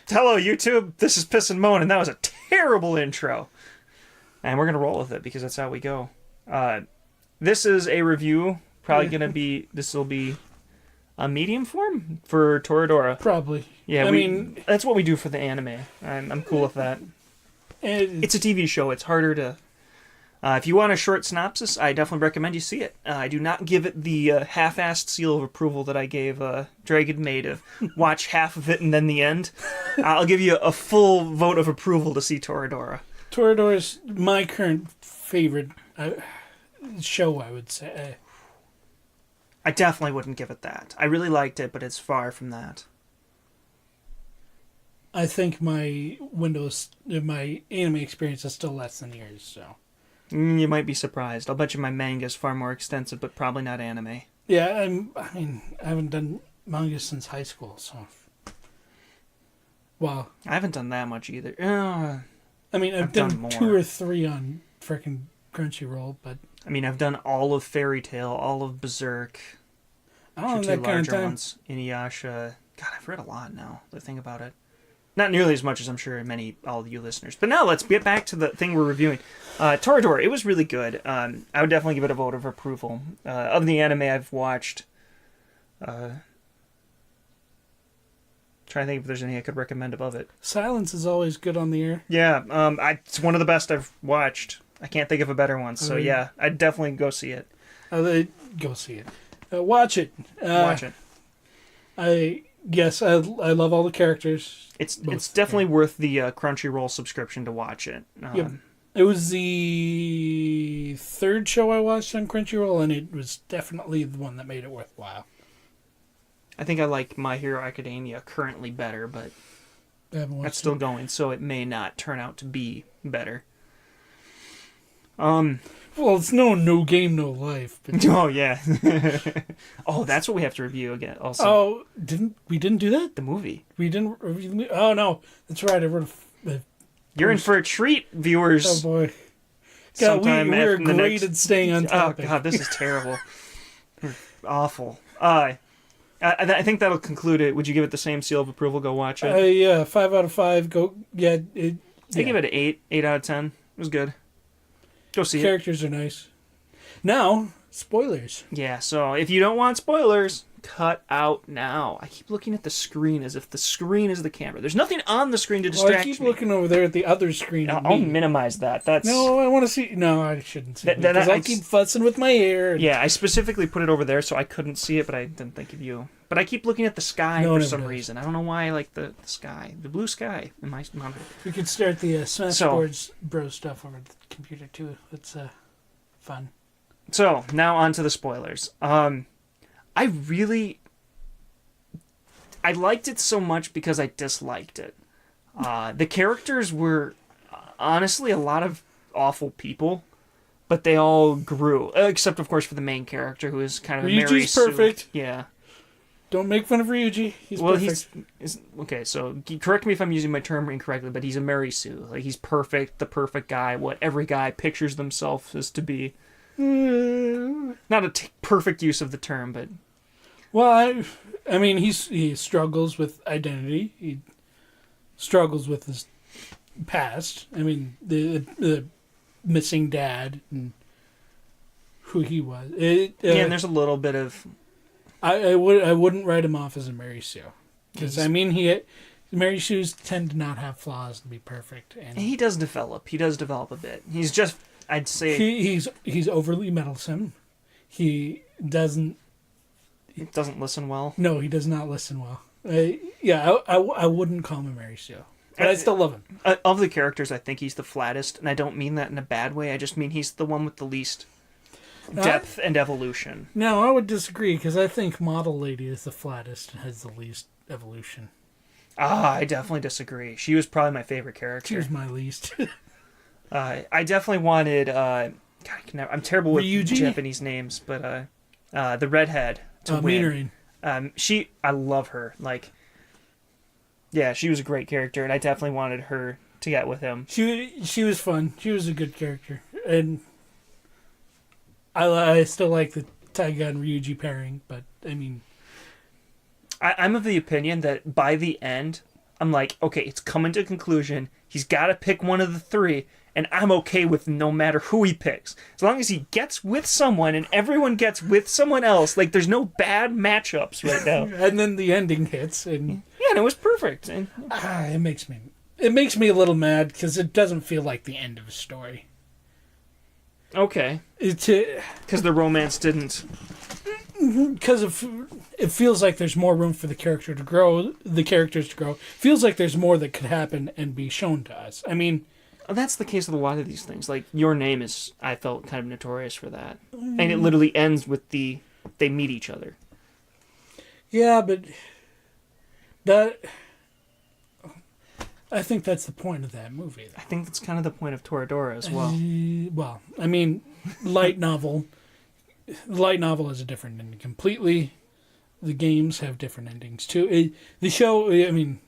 Hello, YouTube. This is Piss and Moan, and that was a terrible intro. And we're going to roll with it because that's how we go. This is a review. Probably going to be... This will be a medium form for Toradora. Probably. Yeah, I mean... That's what we do for the anime. I'm cool with that. It's a TV show. It's harder to... if you want a short synopsis, I definitely recommend you see it. I do not give it the half-assed seal of approval that I gave Dragon Maid of watch half of it and then the end. I'll give you a full vote of approval to see Toradora. Toradora's my current favorite show, I would say. I definitely wouldn't give it that. I really liked it, but it's far from that. I think my anime experience is still less than yours, so... You might be surprised. I'll bet you my manga is far more extensive, but probably not anime. Yeah, I haven't done manga since high school, so... Well... I haven't done that much either. I've done 2 or 3 on frickin' Crunchyroll, but... I've done all of Fairy Tail, all of Berserk. I don't know that kind of time. Ones. Inuyasha. God, I've read a lot now, to think about it. Not nearly as much as I'm sure all of you listeners. But now let's get back to the thing we're reviewing. Toradora, it was really good. I would definitely give it a vote of approval. Of the anime I've watched, trying to think if there's any I could recommend above it. Silence is always good on the air. Yeah, it's one of the best I've watched. I can't think of a better one. So yeah, I'd definitely go see it. Go see it. Watch it. Watch it. Yes, I love all the characters. It's definitely worth the Crunchyroll subscription to watch it. Yep. It was the 3rd show I watched on Crunchyroll, and it was definitely the one that made it worthwhile. I think I like My Hero Academia currently better, but that's still going, so it may not turn out to be better. Well, it's no game, no life. But... Oh, yeah. Oh, that's what we have to review again. Also. Oh, we didn't do that? The movie. We didn't review the movie? Oh, no. That's right. I wrote You're in for a treat, viewers. Oh, boy. God, we're great at staying on topic. Oh, God, this is terrible. Awful. I think that'll conclude it. Would you give it the same seal of approval? Go watch it. Yeah, 5 out of 5. Go. Yeah. I give it an 8. 8 out of 10. It was good. Go see Characters are nice. Now, spoilers. Yeah, so if you don't want spoilers, cut out now. I keep looking at the screen as if the screen is the camera. There's nothing on the screen to distract me. I keep looking over there at the other screen. I'll minimize that. No, I want to see... No, I shouldn't see it. Because I keep fussing with my hair. Yeah, I specifically put it over there so I couldn't see it, but I didn't think of you. But I keep looking at the sky for some reason. I don't know why I like the sky. The blue sky in my monitor. We could start the Smashboards bro stuff over the computer, too. It's fun. So, now on to the spoilers. I liked it so much because I disliked it. The characters were honestly a lot of awful people, but they all grew. Except, of course, for the main character, who is kind of Ryuji's Mary Sue. Perfect. Yeah. Don't make fun of Ryuji. He's perfect. Okay, so correct me if I'm using my term incorrectly, but he's a Mary Sue. Like, he's perfect, the perfect guy, what every guy pictures themselves as to be. Not a perfect use of the term, but... Well, he struggles with identity. He struggles with his past. The missing dad and who he was. And there's a little bit of... I wouldn't write him off as a Mary Sue. Because, Mary Sues tend to not have flaws and be perfect. And he does develop. He does develop a bit. He's just, I'd say... He's overly meddlesome. He doesn't listen well? No, he does not listen well. I wouldn't call him a Mary Sue. But I still love him. Of the characters, I think he's the flattest. And I don't mean that in a bad way. I just mean he's the one with the least... depth and evolution. No, I would disagree, because I think Model Lady is the flattest and has the least evolution. I definitely disagree. She was probably my favorite character. She was my least. I definitely wanted... I'm terrible with Ryuji? Japanese names, but the redhead to win. Minori. I love her. Like, yeah, she was a great character, and I definitely wanted her to get with him. She was fun. She was a good character. And... I still like the Taiga and Ryuji pairing, but, I'm of the opinion that by the end, I'm like, okay, it's coming to a conclusion. He's got to pick one of the three, and I'm okay with no matter who he picks. As long as he gets with someone and everyone gets with someone else, like, there's no bad matchups right now. And then the ending hits, and yeah, and it was perfect. And it makes me a little mad because it doesn't feel like the end of a story. okay, because the romance didn't. Because it feels like there's more room for the characters to grow. Feels like there's more that could happen and be shown to us. I mean, That's the case with a lot of these things. Like, Your Name is, I felt, kind of notorious for that. And it literally ends with they meet each other. yeah, but that I think that's the point of that movie. I think that's kind of the point of Toradora as well. Well, I mean, light novel. The light novel is a different ending completely. The games have different endings too. The show, I mean,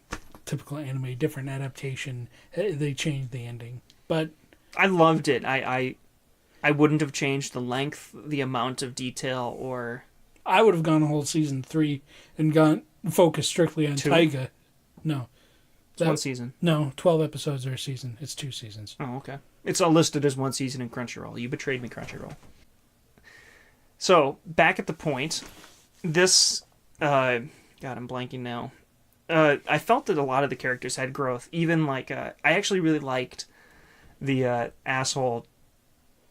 typical anime, different adaptation. They changed the ending, but I loved it. I wouldn't have changed the length, the amount of detail, or... I would have gone a whole season 3 and gone focused strictly on 2? Taiga. No. It's one season. No, 12 episodes are a season. It's 2 seasons. Oh, okay. It's all listed as one season in Crunchyroll. You betrayed me, Crunchyroll. So, back at the point, this... God, I'm blanking now. I felt that a lot of the characters had growth. Even, like, I actually really liked the asshole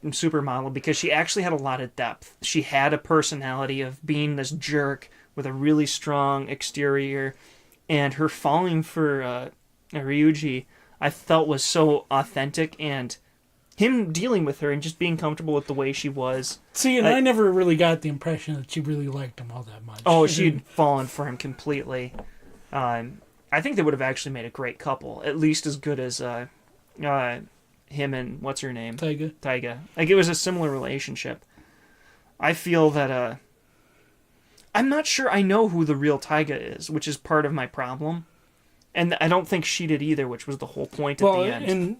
supermodel because she actually had a lot of depth. She had a personality of being this jerk with a really strong exterior, and her falling for Ryuji, I felt was so authentic, and him dealing with her and just being comfortable with the way she was. See, and I never really got the impression that she really liked him all that much. Oh, she'd fallen for him completely. I think they would have actually made a great couple, at least as good as him and what's her name? Taiga. Like, it was a similar relationship. I feel that I'm not sure I know who the real Taiga is, which is part of my problem. And I don't think she did either, which was the whole point at the end.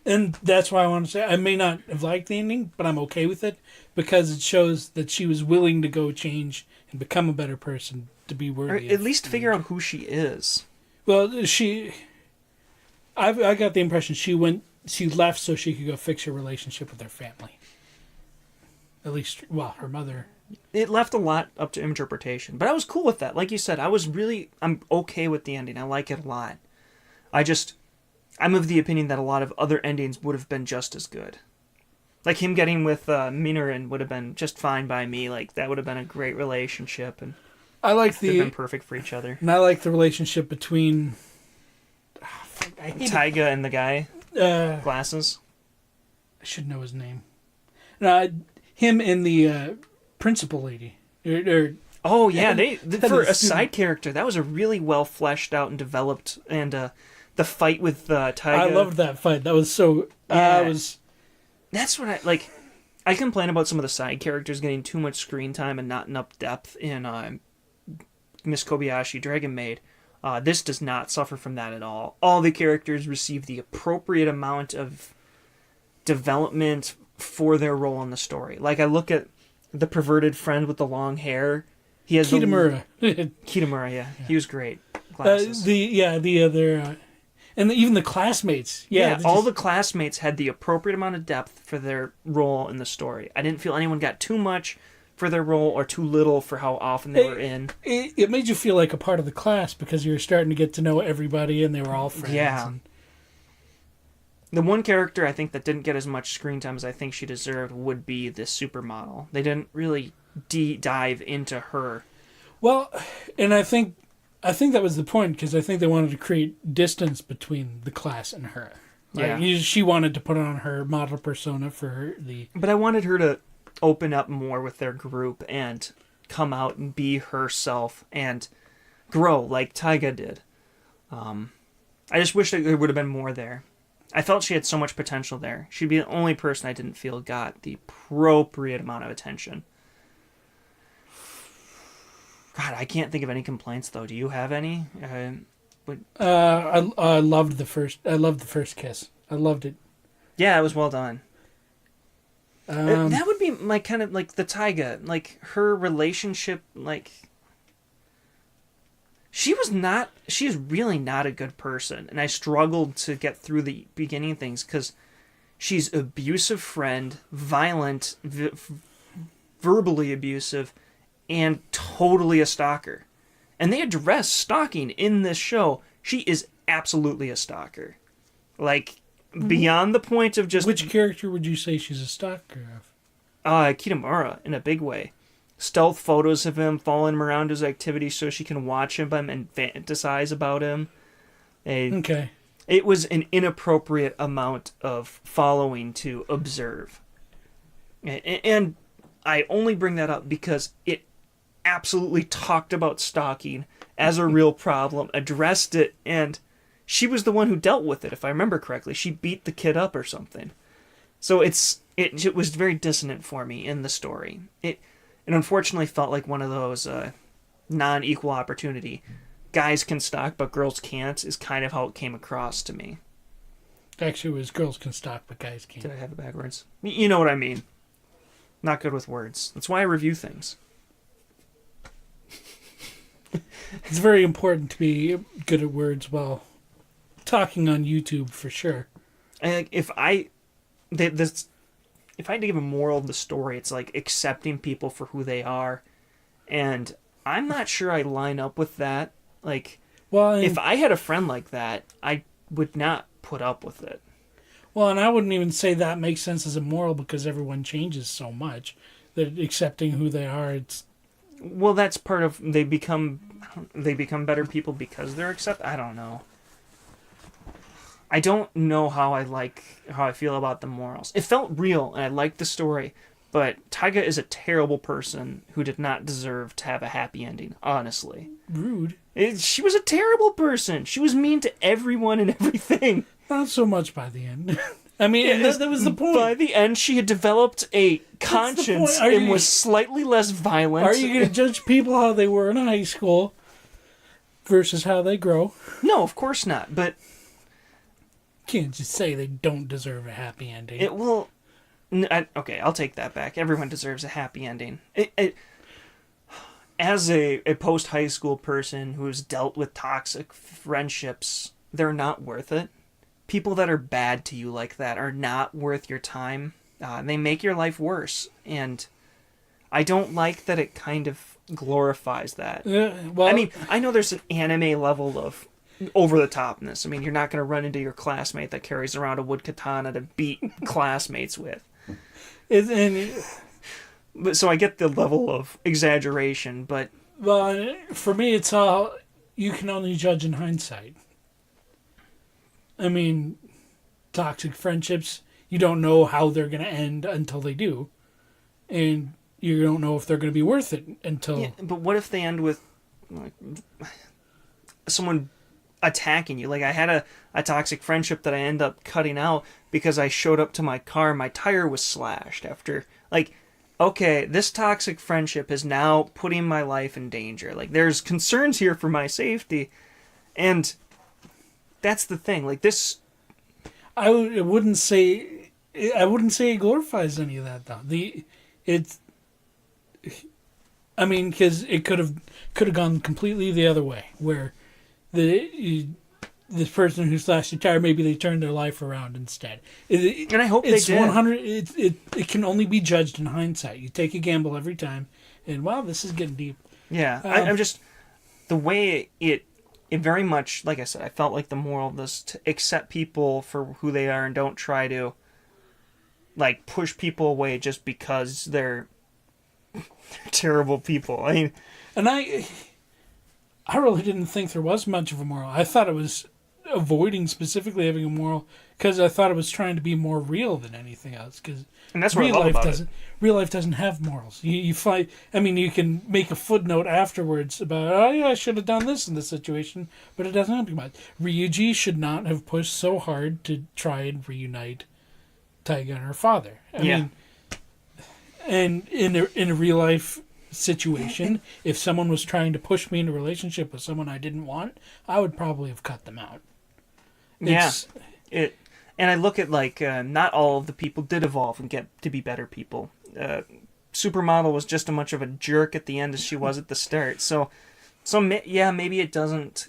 And that's why I want to say I may not have liked the ending, but I'm okay with it because it shows that she was willing to go change and become a better person to be worthy. Or at least figure out who she is. Well, I got the impression she left so she could go fix her relationship with her family. At least, well, her mother. It left a lot up to interpretation, but I was cool with that. Like you said, I'm okay with the ending. I like it a lot. I'm of the opinion that a lot of other endings would have been just as good. Like him getting with Minoran would have been just fine by me. Like that would have been a great relationship, and I like they've been perfect for each other. And I like the relationship between Taiga and the guy, glasses. I should know his name. Him and the principal lady. Oh yeah, for a side character, that was a really well fleshed out and developed, and the fight with Taiga. I loved that fight. That was so. That's what I like. I complain about some of the side characters getting too much screen time and not enough depth in Miss Kobayashi Dragon Maid. This does not suffer from that at all. All the characters receive the appropriate amount of development for their role in the story. Like I look at the perverted friend with the long hair. He has Kitamura. Kitamura, yeah. He was great. Glasses. The other, and even the classmates. Yeah, all the classmates had the appropriate amount of depth for their role in the story. I didn't feel anyone got too much for their role or too little for how often they were in. It made you feel like a part of the class because you were starting to get to know everybody and they were all friends. Yeah. The one character I think that didn't get as much screen time as I think she deserved would be the supermodel. They didn't really dive into her. Well, and I think that was the point because I think they wanted to create distance between the class and her. Like, yeah. She wanted to put on her model persona for But I wanted her to open up more with their group and come out and be herself and grow like Taiga did. I just wish that there would have been more there. I felt she had so much potential there. She'd be the only person I didn't feel got the appropriate amount of attention. God, I can't think of any complaints though. Do you have any? I loved the first. I loved the first kiss. I loved it. Yeah, it was well done. That would be my kind of like the Taiga, like her relationship, like she is really not a good person. And I struggled to get through the beginning of things because she's abusive friend, violent, verbally abusive, and totally a stalker. And they address stalking in this show. She is absolutely a stalker. Like, beyond the point of just... Which character would you say she's a stalker of? Kitamura, in a big way. Stealth photos of him, following him around his activities so she can watch him and fantasize about him. Okay. It was an inappropriate amount of following to observe. And I only bring that up because it absolutely talked about stalking as a real problem, addressed it, and she was the one who dealt with it, if I remember correctly. She beat the kid up or something. So it was very dissonant for me in the story. It unfortunately felt like one of those non-equal opportunity. Guys can stalk, but girls can't, is kind of how it came across to me. Actually, it was girls can stalk, but guys can't. Did I have it backwards? You know what I mean. Not good with words. That's why I review things. It's very important to be good at words while talking on YouTube, for sure. And if I had to give a moral of the story, it's like accepting people for who they are. And I'm not sure I line up with that. Like, well, if I had a friend like that, I would not put up with it. Well, and I wouldn't even say that makes sense as a moral because everyone changes so much that accepting who they are, it's... Well, that's part of... They become better people because they're accepted. I don't know. I don't know how I feel about the morals. It felt real, and I liked the story, but Taiga is a terrible person who did not deserve to have a happy ending, honestly. Rude. She was a terrible person. She was mean to everyone and everything. Not so much by the end. I mean, that was the point. By the end, she had developed a conscience and was slightly less violent. Are you going to judge people how they were in high school versus how they grow? No, of course not, but... Can't just say they don't deserve a happy ending. Okay, I'll take that back. Everyone deserves a happy ending. As a post-high school person who's dealt with toxic friendships, they're not worth it. People that are bad to you like that are not worth your time. They make your life worse. And I don't like that it kind of glorifies that. Well, I mean, I know there's an anime level of over-the-topness. I mean, you're not going to run into your classmate that carries around a wood katana to beat classmates with. So I get the level of exaggeration, but... Well, for me, it's all... You can only judge in hindsight. I mean, toxic friendships, you don't know how they're going to end until they do. And you don't know if they're going to be worth it until... Yeah, but what if they end with someone attacking you? Like, I had a toxic friendship that I ended up cutting out because I showed up to my car and my tire was slashed after... Like, okay, this toxic friendship is now putting my life in danger. Like, there's concerns here for my safety. And... That's the thing. Like this, I wouldn't say it glorifies any of that though. Because it could have gone completely the other way, where this person who slashed the tire, maybe they turned their life around instead. And I hope they did. 100. It can only be judged in hindsight. You take a gamble every time, and wow, this is getting deep. Yeah, I'm just the way it very much, like I said, I felt like the moral of this, to accept people for who they are and don't try to, like, push people away just because they're terrible people. I mean... And I really didn't think there was much of a moral. I thought it was avoiding specifically having a moral because I thought it was trying to be more real than anything else. And that's what I love about it. Real life doesn't have morals. You find, I mean, you can make a footnote afterwards about, oh yeah, I should have done this in this situation, but it doesn't have much. Ryuji should not have pushed so hard to try and reunite Taiga and her father. I mean, and in a real life situation, if someone was trying to push me into a relationship with someone I didn't want, I would probably have cut them out. And I look at, like, not all of the people did evolve and get to be better people. Supermodel was just as much of a jerk at the end as she was at the start. So So maybe it doesn't.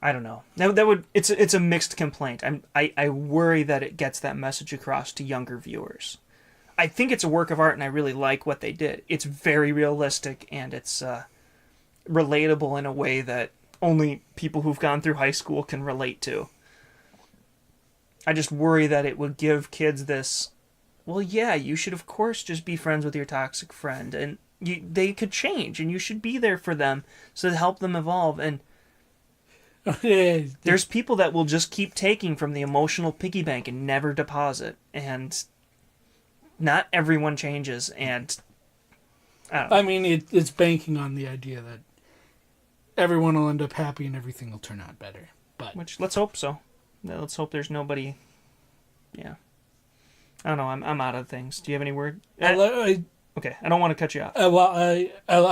I don't know. That would it's a mixed complaint. I worry that it gets that message across to younger viewers. I think it's a work of art, and I really like what they did. It's very realistic, and it's relatable in a way that only people who've gone through high school can relate to. I just worry that it would give kids this, well, yeah, you should of course just be friends with your toxic friend, and they could change, and you should be there for them so to help them evolve. And there's people that will just keep taking from the emotional piggy bank and never deposit, and not everyone changes. And I mean, it's banking on the idea that everyone will end up happy and everything will turn out better. But which, let's hope so. Let's hope there's nobody. Yeah, I don't know. I'm out of things. Do you have any word? Okay, I don't want to cut you off. I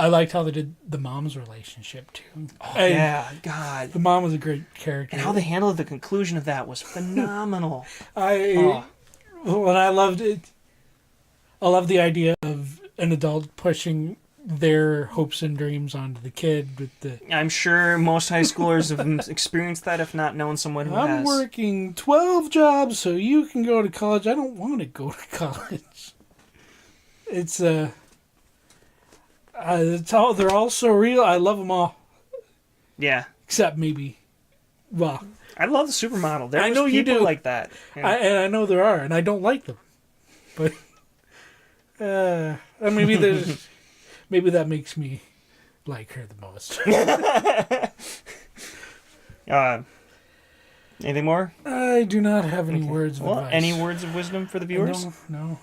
liked how they did the mom's relationship too. Oh, yeah, God, the mom was a great character, and how they handled the conclusion of that was phenomenal. I loved it. I love the idea of an adult pushing their hopes and dreams onto the kid with the. I'm sure most high schoolers have experienced that, if not known someone who has. I'm working 12 jobs so you can go to college. I don't want to go to college. It's they're all so real. I love them all. Yeah. Except maybe, well. I love the supermodel. I know you do like that. Yeah. And I know there are, and I don't like them. But maybe there's maybe that makes me like her the most. Anything more? I do not have any words of advice. Any words of wisdom for the viewers? No.